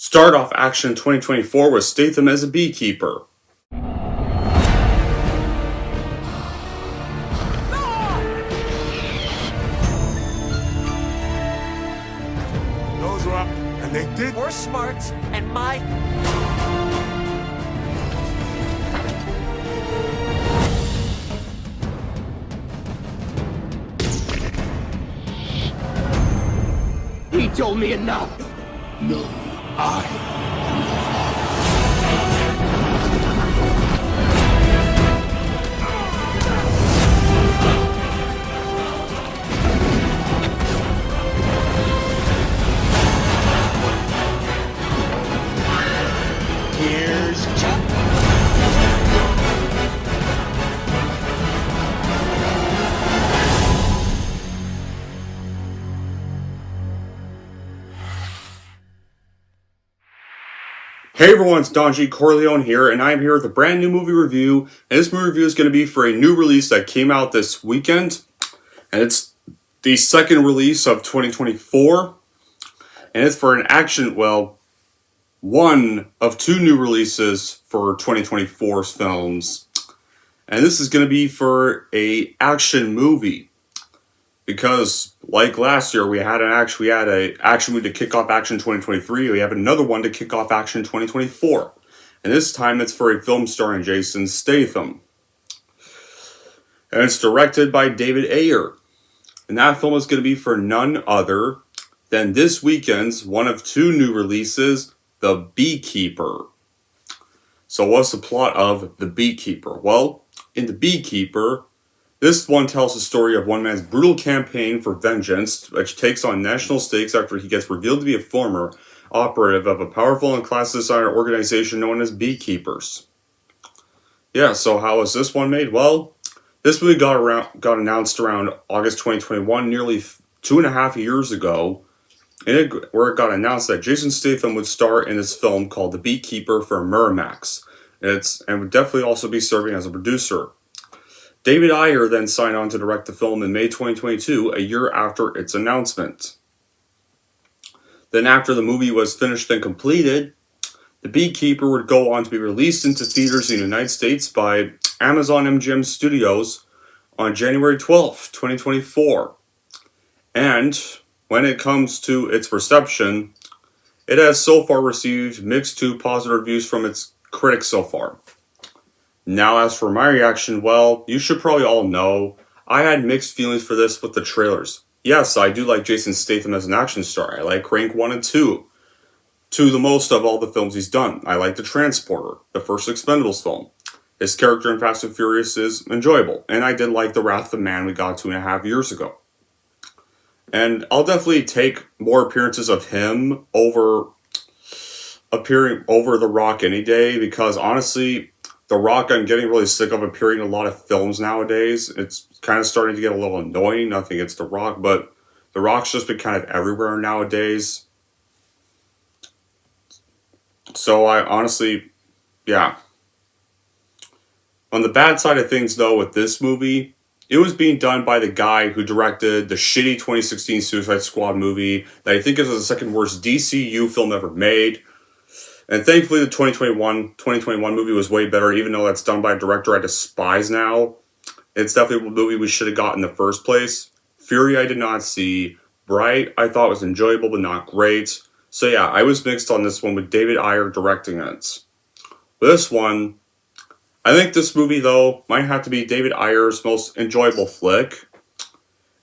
Start off action 2024 with Statham as a beekeeper. Those were up, and they did. We're smart, and my... He told me enough. No, I. Here's Chuck. Hey everyone, it's Don G. Corleone here, and I'm here with a brand new movie review. And this movie review is going to be for a new release that came out this weekend. And it's the second release of 2024. And it's for an action, one of two new releases for 2024's films. And this is going to be for a action movie. Because, like last year, we had an action movie to kick off Action 2023. We have another one to kick off Action 2024. And this time it's for a film starring Jason Statham. And it's directed by David Ayer. And that film is going to be for none other than this weekend's one of two new releases, The Beekeeper. So what's the plot of The Beekeeper? Well, in The Beekeeper, this one tells the story of one man's brutal campaign for vengeance, which takes on national stakes after he gets revealed to be a former operative of a powerful and class designer organization known as Beekeepers. Yeah, so how was this one made? Well, this movie got announced around August 2021, nearly 2.5 years ago, where it got announced that Jason Statham would star in this film called The Beekeeper for Miramax. And would definitely also be serving as a producer. David Ayer then signed on to direct the film in May 2022, a year after its announcement. Then after the movie was finished and completed, The Beekeeper would go on to be released into theaters in the United States by Amazon MGM Studios on January 12th, 2024. And when it comes to its reception, it has so far received mixed to positive reviews from its critics so far. Now, as for my reaction, well, you should probably all know, I had mixed feelings for this with the trailers. Yes, I do like Jason Statham as an action star. I like Crank 1 and 2. The most of all the films he's done. I like The Transporter, the first Expendables film. His character in Fast and Furious is enjoyable. And I did like The Wrath of the Man we got 2.5 years ago. And I'll definitely take more appearances of him over The Rock any day, because honestly, The Rock, I'm getting really sick of appearing in a lot of films nowadays. It's kind of starting to get a little annoying. Nothing against The Rock, but The Rock's just been kind of everywhere nowadays. So I honestly, yeah. On the bad side of things, though, with this movie, it was being done by the guy who directed the shitty 2016 Suicide Squad movie that I think is the second worst DCU film ever made. And thankfully, the 2021 movie was way better, even though that's done by a director I despise now. It's definitely a movie we should have got in the first place. Fury I did not see. Bright I thought was enjoyable but not great. So yeah, I was mixed on this one with David Ayer directing it. This one, I think this movie though might have to be David Ayer's most enjoyable flick.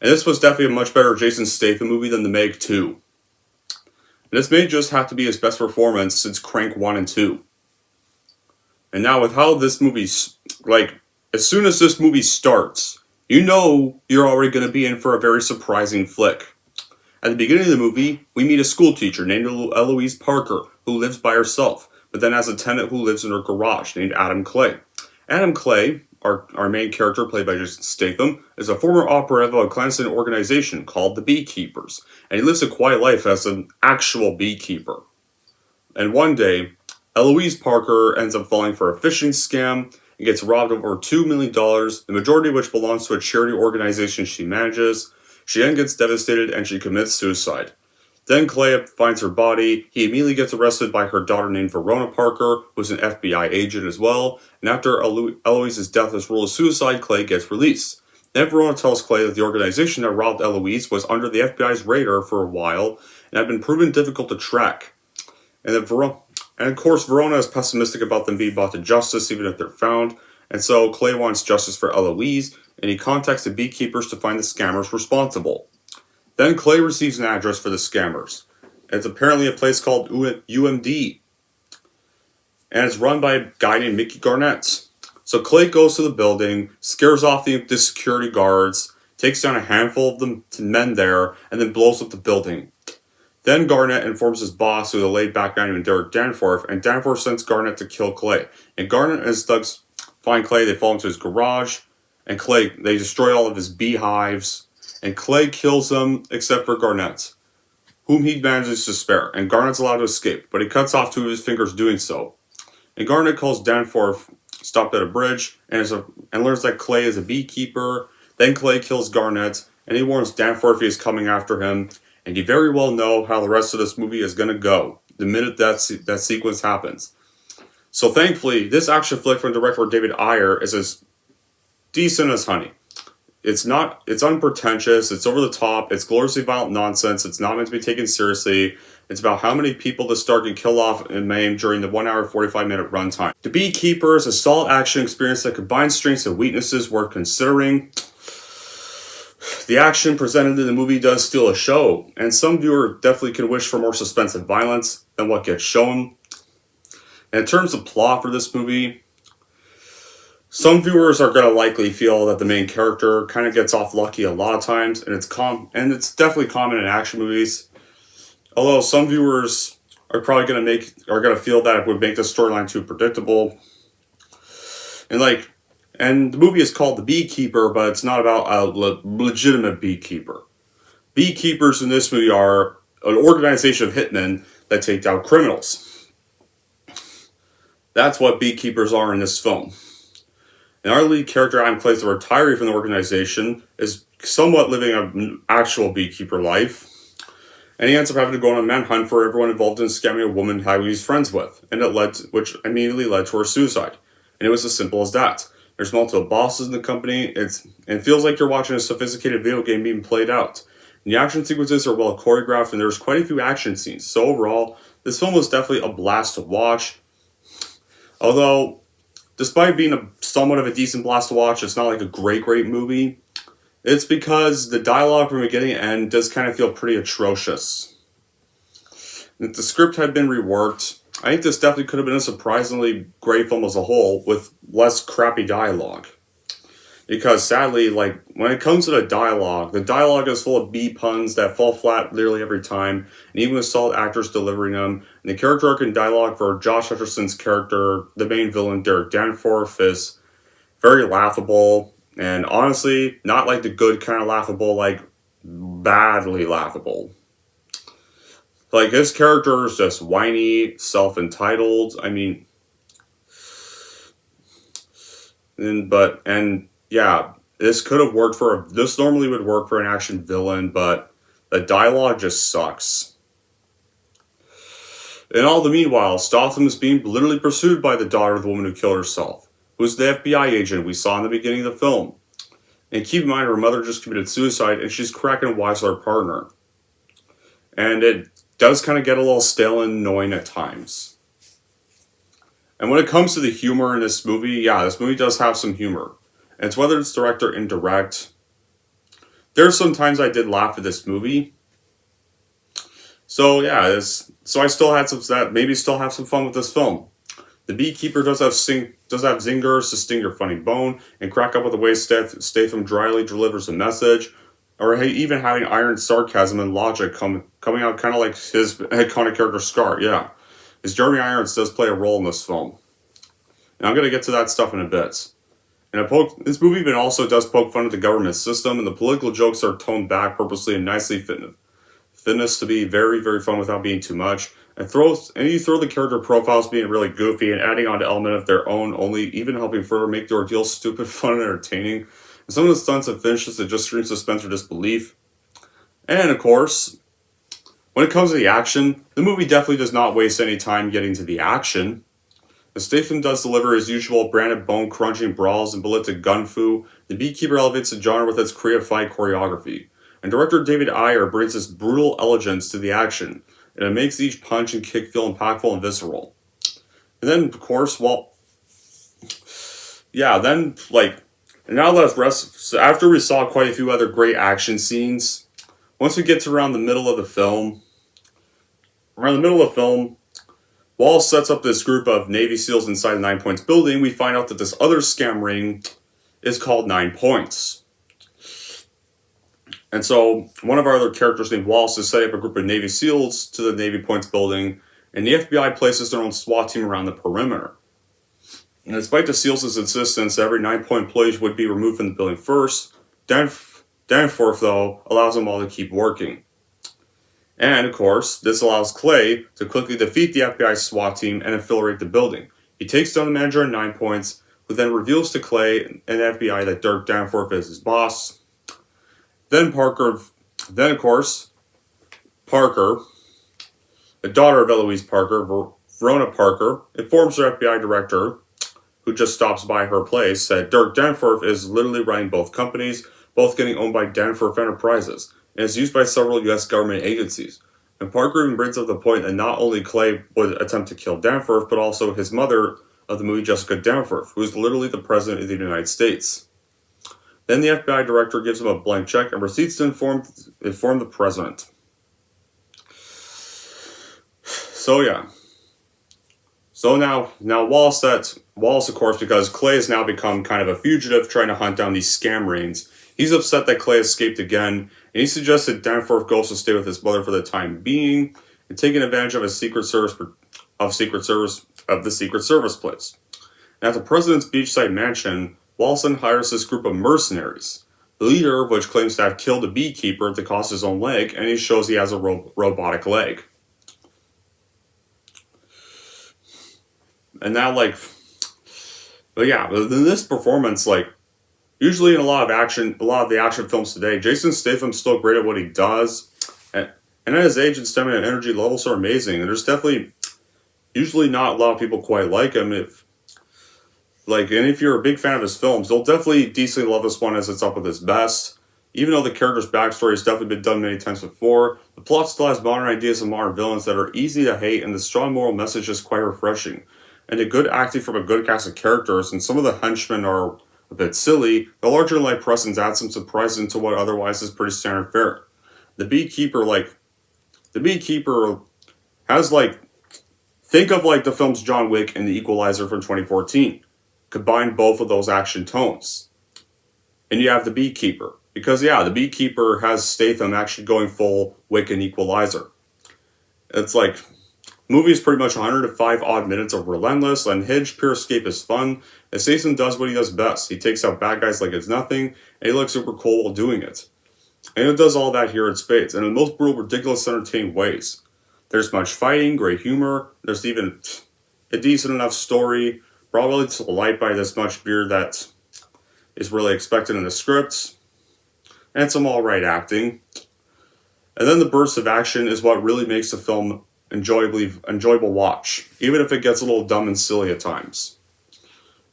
And this was definitely a much better Jason Statham movie than The Meg 2. This may just have to be his best performance since Crank 1 and 2. And now with how this movie's, as soon as this movie starts, you know you're already going to be in for a very surprising flick. At the beginning of the movie, we meet a school teacher named Eloise Parker, who lives by herself, but then has a tenant who lives in her garage named Adam Clay. Adam Clay, our main character, played by Jason Statham, is a former operative of a clandestine organization called the Beekeepers, and he lives a quiet life as an actual beekeeper. And one day, Eloise Parker ends up falling for a phishing scam and gets robbed of over $2 million, the majority of which belongs to a charity organization she manages. She then gets devastated and she commits suicide. Then Clay finds her body. He immediately gets arrested by her daughter named Verona Parker, who's an FBI agent as well. And after Eloise's death is ruled a suicide, Clay gets released. Then Verona tells Clay that the organization that robbed Eloise was under the FBI's radar for a while and had been proven difficult to track. And of course, Verona is pessimistic about them being brought to justice, even if they're found. And so Clay wants justice for Eloise, and he contacts the beekeepers to find the scammers responsible. Then Clay receives an address for the scammers. It's apparently a place called UMD. And it's run by a guy named Mickey Garnett. So Clay goes to the building, scares off the security guards, takes down a handful of the men there, and then blows up the building. Then Garnett informs his boss, who's a laid-back guy named Derek Danforth, and Danforth sends Garnett to kill Clay. And Garnett and his thugs find Clay, they fall into his garage, and they destroy all of his beehives. And Clay kills them, except for Garnett, whom he manages to spare. And Garnett's allowed to escape, but he cuts off 2 of his fingers doing so. And Garnett calls Danforth, stopped at a bridge, and learns that Clay is a beekeeper. Then Clay kills Garnett, and he warns Danforth he is coming after him. And you very well know how the rest of this movie is going to go, the minute that sequence happens. So thankfully, this action flick from director David Ayer is as decent as honey. It's unpretentious, it's over the top, it's gloriously violent nonsense, it's not meant to be taken seriously. It's about how many people the star can kill off and maim during the 1 hour 45-minute runtime. The Beekeeper is a solid action experience that combines strengths and weaknesses worth considering. The action presented in the movie does steal a show, and some viewer definitely could wish for more suspense and violence than what gets shown. And in terms of plot for this movie, some viewers are going to likely feel that the main character kind of gets off lucky a lot of times, and it's definitely common in action movies. Although some viewers are probably going to feel that it would make the storyline too predictable. And the movie is called The Beekeeper, but it's not about a legitimate beekeeper. Beekeepers in this movie are an organization of hitmen that take down criminals. That's what beekeepers are in this film. And our lead character, Adam Clay, the retiree from the organization, is somewhat living an actual beekeeper life. And he ends up having to go on a manhunt for everyone involved in scamming a woman who he's friends with. And which immediately led to her suicide. And it was as simple as that. There's multiple bosses in the company. It feels like you're watching a sophisticated video game being played out. And the action sequences are well choreographed, and there's quite a few action scenes. So overall, this film was definitely a blast to watch. Although, despite being somewhat of a decent blast to watch, it's not like a great movie. It's because the dialogue from beginning to end does kind of feel pretty atrocious. If the script had been reworked, I think this definitely could have been a surprisingly great film as a whole with less crappy dialogue. Because sadly, when it comes to the dialogue is full of bee puns that fall flat nearly every time, and even with solid actors delivering them. And the character arc and dialogue for Josh Hutcherson's character, the main villain, Derek Danforth, is very laughable. And honestly, not like the good kind of laughable, like badly laughable. His character is just whiny, self-entitled. This could have worked this normally would work for an action villain, but the dialogue just sucks. In all the meanwhile, Statham is being literally pursued by the daughter of the woman who killed herself, who's the FBI agent we saw in the beginning of the film. And keep in mind, her mother just committed suicide, and she's cracking wise with her partner. And it does kind of get a little stale and annoying at times. And when it comes to the humor in this movie, this movie does have some humor. And it's whether it's direct or indirect. There's some times I did laugh at this movie. So I still had still have some fun with this film. The Beekeeper does have zingers to sting your funny bone and crack up with the way Statham dryly delivers a message, or even having iron sarcasm and logic coming out kind of like his iconic character Scar. Yeah, as Jeremy Irons does play a role in this film. And I'm going to get to that stuff in a bit. And this movie also does poke fun at the government system, and the political jokes are toned back purposely and nicely fitness to be very, very fun without being too much. And you throw the character profiles being really goofy and adding on an element of their own, only even helping further make the ordeal stupid, fun, and entertaining. And some of the stunts and finishes that just scream suspense or disbelief. And of course, When it comes to the action, the movie definitely does not waste any time getting to the action. The Statham does deliver his usual branded bone-crunching brawls and ballistic gun-fu. The Beekeeper elevates the genre with its creative fight choreography. And director David Ayer brings this brutal elegance to the action, and it makes each punch and kick feel impactful and visceral. And then, of course, and now let's rest. So after we saw quite a few other great action scenes, once we get to around the middle of the film, Wallace sets up this group of Navy SEALs inside the 9 Points building. We find out that this other scam ring is called 9 Points. And so, one of our other characters named Wallace is setting up a group of Navy SEALs to the Navy Points building, and the FBI places their own SWAT team around the perimeter. And despite the SEALs' insistence, every 9-point employee would be removed from the building first. Danforth, though, allows them all to keep working. And, of course, this allows Clay to quickly defeat the FBI SWAT team and infiltrate the building. He takes down the manager at 9 Points, who then reveals to Clay and the FBI that Dirk Danforth is his boss. Then, Parker, the daughter of Eloise Parker, Verona Parker, informs her FBI director, who just stops by her place, that Dirk Danforth is literally running both companies, both getting owned by Danforth Enterprises, and is used by several U.S. government agencies. And Parker even brings up the point that not only Clay would attempt to kill Danforth, but also his mother of the movie, Jessica Danforth, who is literally the President of the United States. Then the FBI director gives him a blank check and proceeds to inform the President. So yeah. So now Wallace, of course, because Clay has now become kind of a fugitive trying to hunt down these scam rings. He's upset that Clay escaped again, and he suggests that Danforth goes to stay with his mother for the time being, and taking advantage of his Secret Service place. And at the President's beachside mansion, Wallace hires this group of mercenaries, the leader of which claims to have killed a beekeeper to cost his own leg, and he shows he has a robotic leg. And now, in this performance, usually in a lot of the action films today, Jason Statham's still great at what he does, and at his age and stamina and energy levels are amazing. And there's definitely, usually not a lot of people quite like him. If you're a big fan of his films, you'll definitely decently love this one as it's up with his best. Even though the character's backstory has definitely been done many times before, the plot still has modern ideas and modern villains that are easy to hate, and the strong moral message is quite refreshing. And the good acting from a good cast of characters, and some of the henchmen are a bit silly, the larger-than-life presence adds some surprise into what otherwise is pretty standard fare. The Beekeeper has think of the films John Wick and The Equalizer from 2014. Combine both of those action tones. And you have The Beekeeper. Because The Beekeeper has Statham actually going full Wick and Equalizer. It's movie is pretty much 105 odd minutes of relentless, unhinged, pure escape is fun, and Statham does what he does best. He takes out bad guys like it's nothing, and he looks super cool while doing it. And it does all that here in spades, and in the most brutal, ridiculous, entertaining ways. There's much fighting, great humor, there's even a decent enough story, brought really to light by this much beer that is really expected in the script, and some alright acting. And then the burst of action is what really makes the film enjoyable watch, even if it gets a little dumb and silly at times.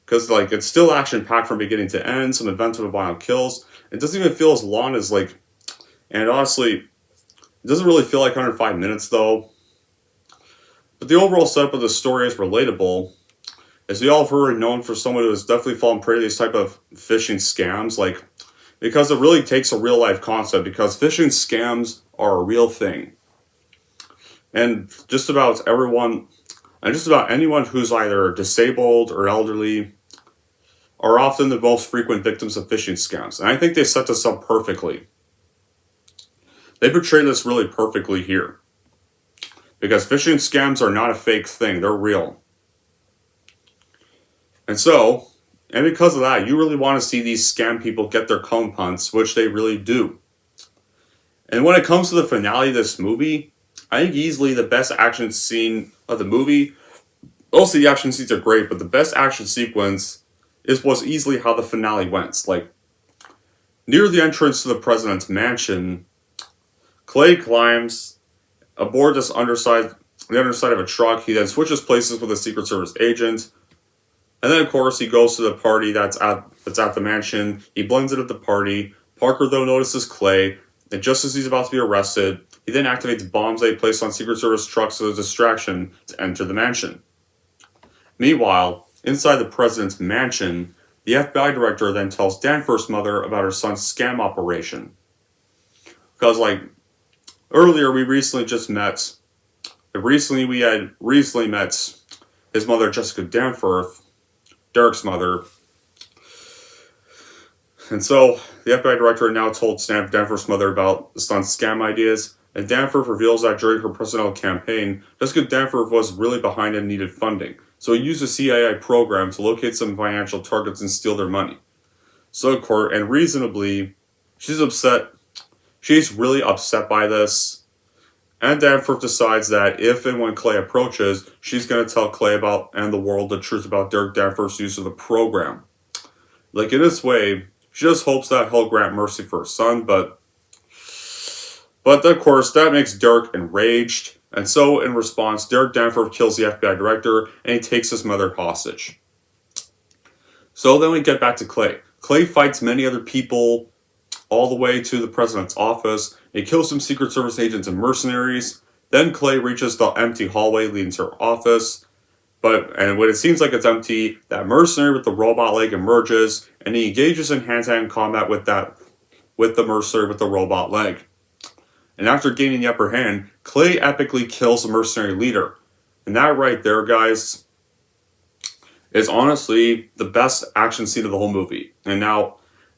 Because it's still action packed from beginning to end, some inventive and violent kills. It doesn't even feel as long as and honestly, it doesn't really feel like 105 minutes though. But the overall setup of the story is relatable, as we all have already known for someone who has definitely fallen prey to these type of phishing scams, because it really takes a real life concept, because phishing scams are a real thing. And just about anyone who's either disabled or elderly are often the most frequent victims of phishing scams. And I think they set this up perfectly. They portray this really perfectly here. Because phishing scams are not a fake thing, they're real. And because of that, you really want to see these scam people get their comeuppance, which they really do. And when it comes to the finale of this movie, I think easily the best action scene of the movie, most of the action scenes are great, but the best action sequence was easily how the finale went. Near the entrance to the President's mansion, Clay climbs aboard the underside of a truck. He then switches places with a Secret Service agent. And then, of course, he goes to the party that's at the mansion. He blends in at the party. Parker, though, notices Clay. And just as he's about to be arrested, he then activates bombs they placed on Secret Service trucks as a distraction to enter the mansion. Meanwhile, inside the president's mansion, the FBI director then tells Danforth's mother about her son's scam operation. Because, earlier we had recently met his mother, Jessica Danforth, Derek's mother. And so, the FBI director now told Danforth's mother about the son's scam ideas, and Danforth reveals that during her presidential campaign, Jessica Danforth was really behind and needed funding. So he used a CIA program to locate some financial targets and steal their money. So, of course, and reasonably, she's upset. She's really upset by this. And Danforth decides that if and when Clay approaches, she's going to tell Clay about and the world the truth about Derek Danforth's use of the program. In this way, she just hopes that he'll grant mercy for her son, but of course, that makes Derek enraged. And so, in response, Derek Danforth kills the FBI director, and he takes his mother hostage. So then we get back to Clay. Clay fights many other people all the way to the president's office. He kills some Secret Service agents and mercenaries. Then Clay reaches the empty hallway leading to her office. And when it seems like it's empty, that mercenary with the robot leg emerges, and he engages in hand-to-hand combat with the mercenary with the robot leg. And after gaining the upper hand, Clay epically kills the mercenary leader. And that right there, guys, is honestly the best action scene of the whole movie. And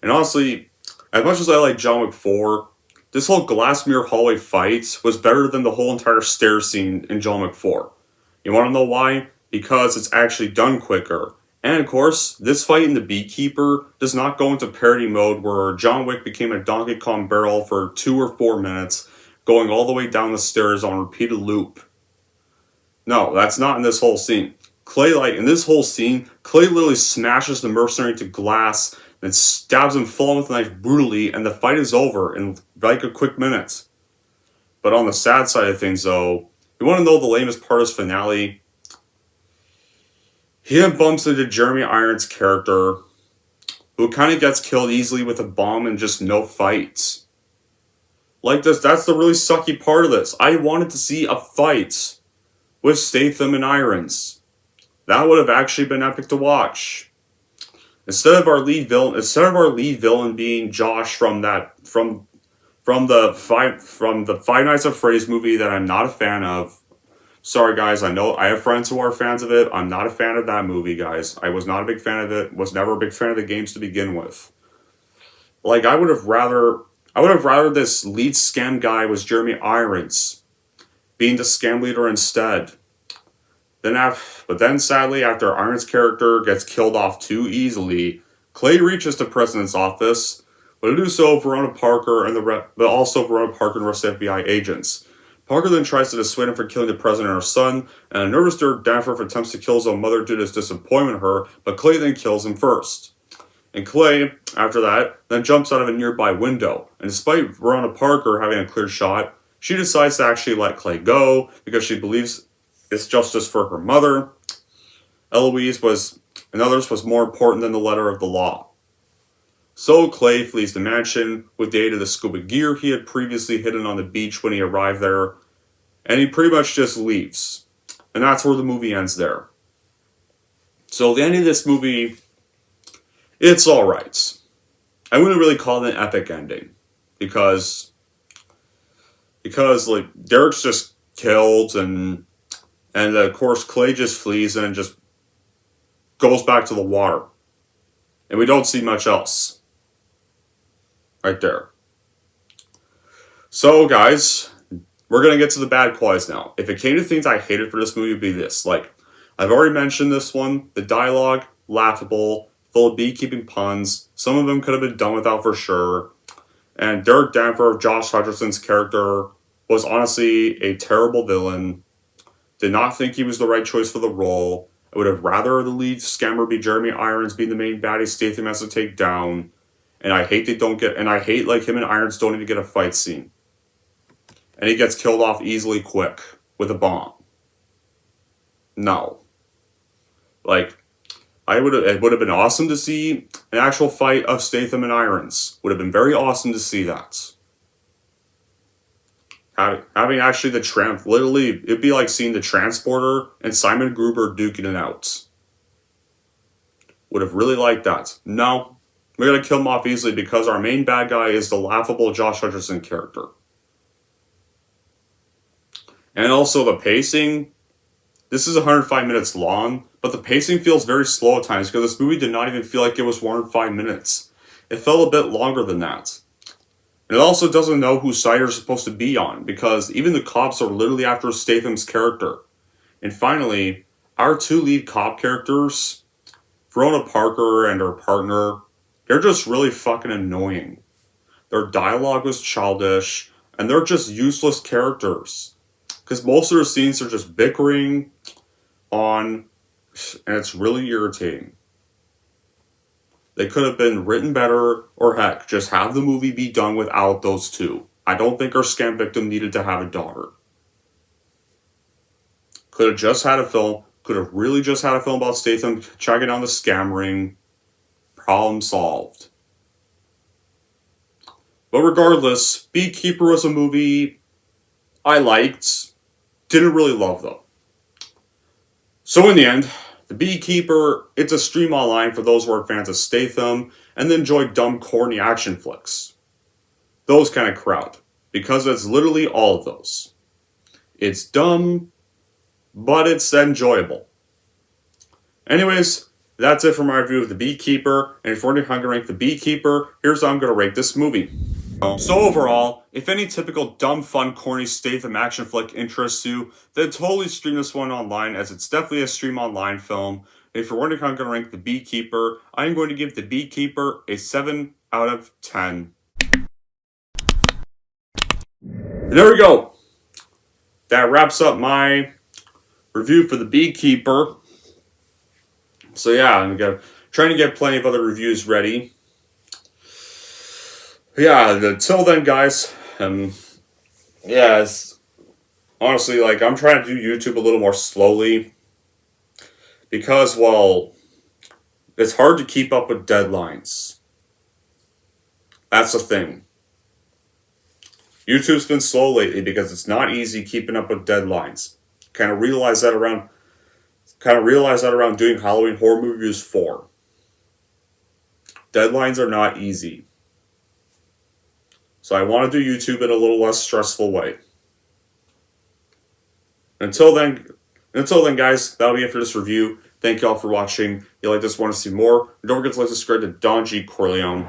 honestly, as much as I like John Wick 4, this whole glass mirror hallway fight was better than the whole entire stairs scene in John Wick 4. You want to know why? Because it's actually done quicker. And of course, this fight in the Beekeeper does not go into parody mode where John Wick became a Donkey Kong barrel for 2 or 4 minutes, going all the way down the stairs on repeated loop. No, that's not in this whole scene. In this whole scene, Clay literally smashes the mercenary to glass, then stabs him full on with a knife brutally, and the fight is over in a quick minute. But on the sad side of things, though, you want to know the lamest part of his finale? He then bumps into Jeremy Irons' character, who kind of gets killed easily with a bomb and just no fights. That's the really sucky part of this. I wanted to see a fight with Statham and Irons. That would have actually been epic to watch. Instead of our lead villain being Josh from the Five Nights at Freddy's movie that I'm not a fan of. Sorry, guys, I know I have friends who are fans of it. I'm not a fan of that movie, guys. I was not a big fan of it. Was never a big fan of the games to begin with. I would have rather this lead scam guy was Jeremy Irons, being the scam leader instead. But then, sadly, after Irons' character gets killed off too easily, Clay reaches the president's office, but to do so, Verona Parker and the rest of the FBI agents. Parker then tries to dissuade him from killing the president and her son, and a nervous Derek Danforth attempts to kill his own mother due to his disappointment in her, but Clay then kills him first. And Clay, after that, then jumps out of a nearby window, and despite Verona Parker having a clear shot, she decides to actually let Clay go, because she believes it's justice for her mother. Eloise and others was more important than the letter of the law. So Clay flees the mansion with the aid of the scuba gear he had previously hidden on the beach when he arrived there, and he pretty much just leaves. And that's where the movie ends there. So the ending of this movie, it's alright. I wouldn't really call it an epic ending, because Derek's just killed, and of course Clay just flees and just goes back to the water. And we don't see much else. Right there. So, guys, we're going to get to the bad qualities now. If it came to things I hated for this movie, it would be this. I've already mentioned this one. The dialogue, laughable, full of beekeeping puns. Some of them could have been done without for sure. And Derek Danforth, Josh Hutcherson's character, was honestly a terrible villain. Did not think he was the right choice for the role. I would have rather the lead scammer be Jeremy Irons being the main baddie Statham has to take down. And I hate him and Irons don't even get a fight scene. and he gets killed off easily quick with a bomb. No. Like, it would have been awesome to see an actual fight of Statham and Irons. Would have been very awesome to see that. Having actually literally, it'd be like seeing the Transporter and Simon Gruber duking it out. Would have really liked that. No, we're gonna kill him off easily because our main bad guy is the laughable Josh Hutcherson character. And also the pacing. This is 105 minutes long, but the pacing feels very slow at times because this movie did not even feel like it was 105 minutes. It felt a bit longer than that. And it also doesn't know whose side you're supposed to be on, because even the cops are literally after Statham's character. And finally, our two lead cop characters, Verona Parker and her partner, they're just really fucking annoying. Their dialogue was childish, and they're just useless characters. Because most of their scenes are just bickering on, and it's really irritating. They could have been written better, or heck, just have the movie be done without those two. I don't think our scam victim needed to have a daughter. Could have just had a film, could have really just had a film about Statham tracking down the scam ring. Problem solved. But regardless, Beekeeper was a movie I liked, didn't really love though. So in the end, The Beekeeper, it's a stream online for those who are fans of Statham and enjoy dumb, corny action flicks. Those kind of crowd. Because it's literally all of those. It's dumb, but it's enjoyable. Anyways, that's it for my review of The Beekeeper. And if you're wondering how I'm going to rank The Beekeeper, here's how I'm going to rate this movie. So overall, if any typical dumb, fun, corny Statham action flick interests you, then totally stream this one online, as it's definitely a stream online film. And if you're wondering how I'm going to rank The Beekeeper, I'm going to give The Beekeeper a 7 out of 10. And there we go. That wraps up my review for The Beekeeper. So yeah, I'm trying to get plenty of other reviews ready. Yeah, until then, guys, it's honestly, like, I'm trying to do YouTube a little more slowly because, well, it's hard to keep up with deadlines. That's the thing. YouTube's been slow lately because it's not easy keeping up with deadlines. Kind of realize that around doing Halloween horror movie reviews 4. Deadlines are not easy. So I want to do YouTube in a little less stressful way. Until then, guys, that'll be it for this review. Thank you all for watching. If you like this, want to see more, don't forget to like, subscribe to Don G. Corleone.